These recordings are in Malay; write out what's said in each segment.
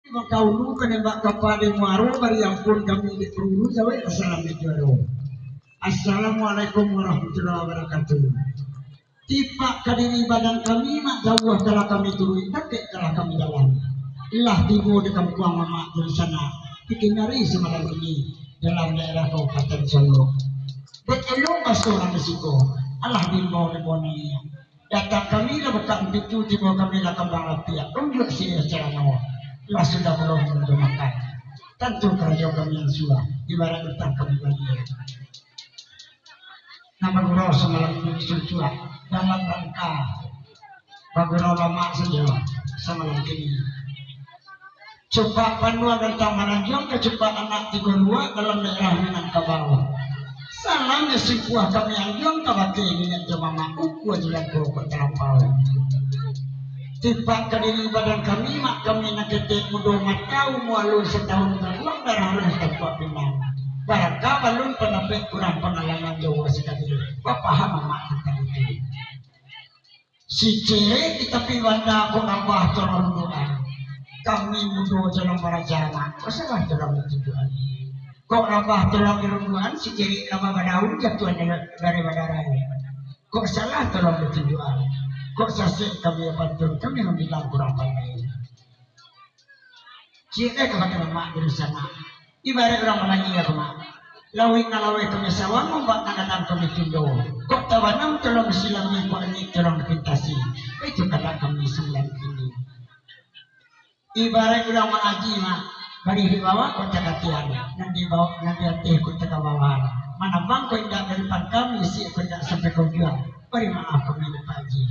Makaulu kanembak kepada muaro bari ampun kami di perulu jawa. Assalamualaikum warahmatullahi wabarakatuh. Tiba kadiri badan kami mak jauh kala kami turun tapi kala kami dalam. Ilah tibo di kampung mama di sana. Dikinari semalam ini dalam daerah Kabupaten Solo. Betul masuk orang Mesiko. Allah tibo di Bonia. Datang kami dah bekam itu tibo kami dah kembang api. Tunjuk sini secara nawa. Lah sudah belum menggunakan. Tentu kerajaan kami yang sudah ibarat utang kami bagi. Nama guru semalam sudah dalam rangka bagero lama saja semalam ini. Coba panua dan tamananjong ke coba anak 32 dalam daerah Minangkabau. Salamnya sebuah kami anjong kabate minyak jamaah uku aja ko terlampau. Tiba kadiri badan kami mak kami nak ketik mudo matau mualu setahun beruang darah harus tempat pinang. Barangka balun penapik kurang pengalaman Jawa sekali. Bapak paham mak tentang itu. Si cewek kita piwanda ko nambah tolong doa. Kami mudo jalan para jamaah. Masalah dalam tujuan. Kok nambah tolong dirunduan si cewek nama badaun jatuhan dari badaranya. Kok salah tolong tujuan. Kok sasik kami bantu kami membilang kurang pandai. Cik kepada mak di sana. Ibarat orang Melayu ya mak. Lawi ngalawai kami sawang membak ngadang kami tundo. Kok tawanam tolong silami kok ini tolong pintasi. Itu kata kami sembilan ini. Ibarat orang mengaji mak. Bari di bawah kok cakatian. Nanti bawa nanti hati kok cakap bawah. Mana bang kau indah dari depan kami si kau indah sampai kau jual. Bari maaf kami Pak Haji.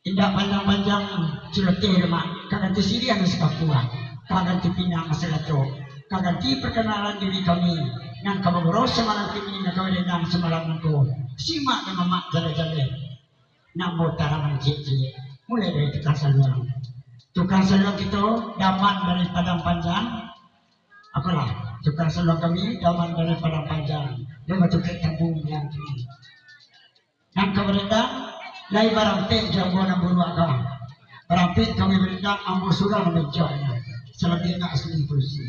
Indah panjang-panjang celoteh mak. Kagak disirian sepakua. Kagak dipinang masalah tu. Kagak di perkenalan diri kami. Yang kamu beros semalam ini nak kau denang semalam itu. Simak dengan mak jale-jale. Nak tarangan cik-cik. Mulai dari tukang saluang. Tukang saluang itu daman dari padang panjang. Apalah tukang saluang kami daman dari padang panjang. Dia bertukar tabung yang tinggi. Yang kau denang. Lai barampik jago na bulu agam. Barampik kami berikan ambu surah na menjawabnya. Selebihnya asli polisi.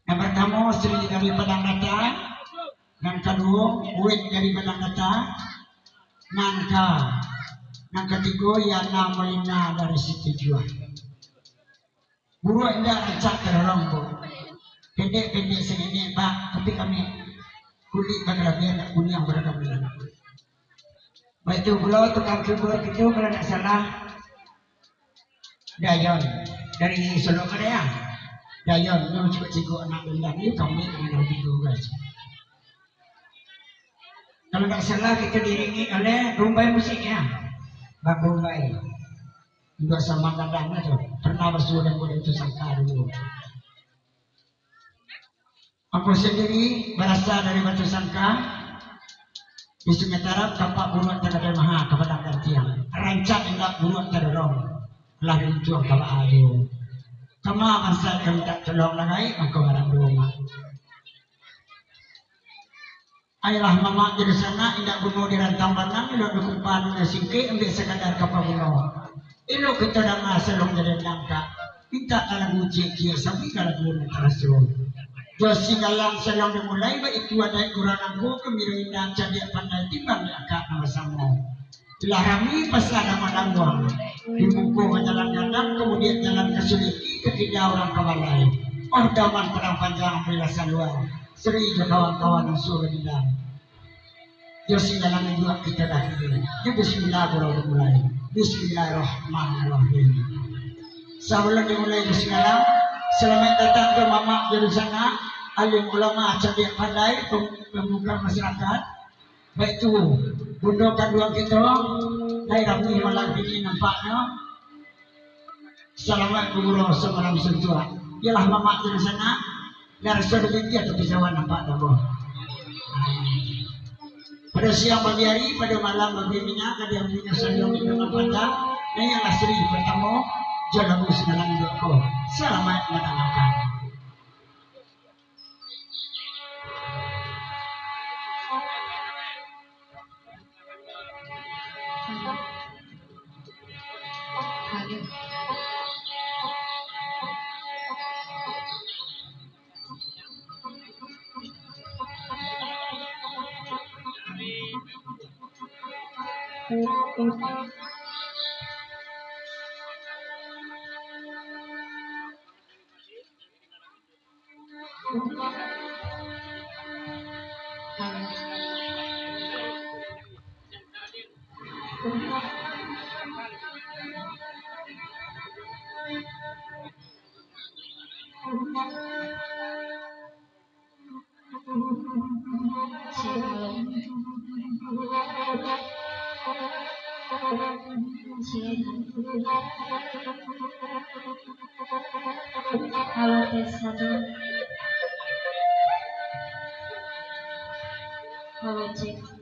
Yang pertama Sri dari Padang Data. Yang kedua Uwit dari Padang Data. Yang ketiga Yana Molina dari Siti Jua. Buru indah acak terorong bu. Pendek-pendek segini pak. Tapi kami kulit bagalabian nak kunyang beragam-agam. Baik itu pula tukang keyboard itu kalau tidak salah Dayon dari Solo Korea. Dayon yang cikgu anak benda ini kami dengan video guys. Kalau tidak salah kita diringi oleh Bombay musiknya, Bang Bombay. Dua sama kadangnya tuh pernah bersuara muda itu sangka dulu. Aku sendiri berasal dari Batu Sangka. Di Sungai Tarap tampak buruan terhadap maha kepada gantian. Rancak indak buruan terorong. Lah dijual kalau ayu. Kama masa kami tak tolong lagi maka barang rumah. Ayolah mama di sana indak bunuh di rantang banang ilo dukumpan na singke ambil sekadar kapal bunuh. Ilo kita dah masalong jadi nangka. Minta kalau uji kia sabi kalau bunuh terasur. Josi dalam sedang dimulai baik itu ada kurang aku kemirin dan jadi pandai timbang di akak nama sama. Telah kami pasal nama dangwang di buku jalan gadang kemudian jalan ke Suliki ketiga orang kabalai. Oh daman perang panjang belasan luar. Seri kawan-kawan yang suruh dinam. Josi dalam dua kita dah ini. Bismillah baru dimulai. Bismillahirrahmanirrahim. Sebelum dimulai bismillah. Selamat datang ke mama di sana. Alim ulama cerdik pandai pemuka masyarakat. Baik itu bunda kandungan kita dari Rabi malam ini nampaknya. Selamat guru semalam sentuhan. Ialah mama di sana. Dari saudara dia tepi jawan nampak dah boh. Pada siang pagi hari pada malam bagi minyak ada yang punya sayang dengan pandang. Dan yang asri pertama jalan semalam dulu. Selamat mendengarkan. Halo tes satu. Halo cek.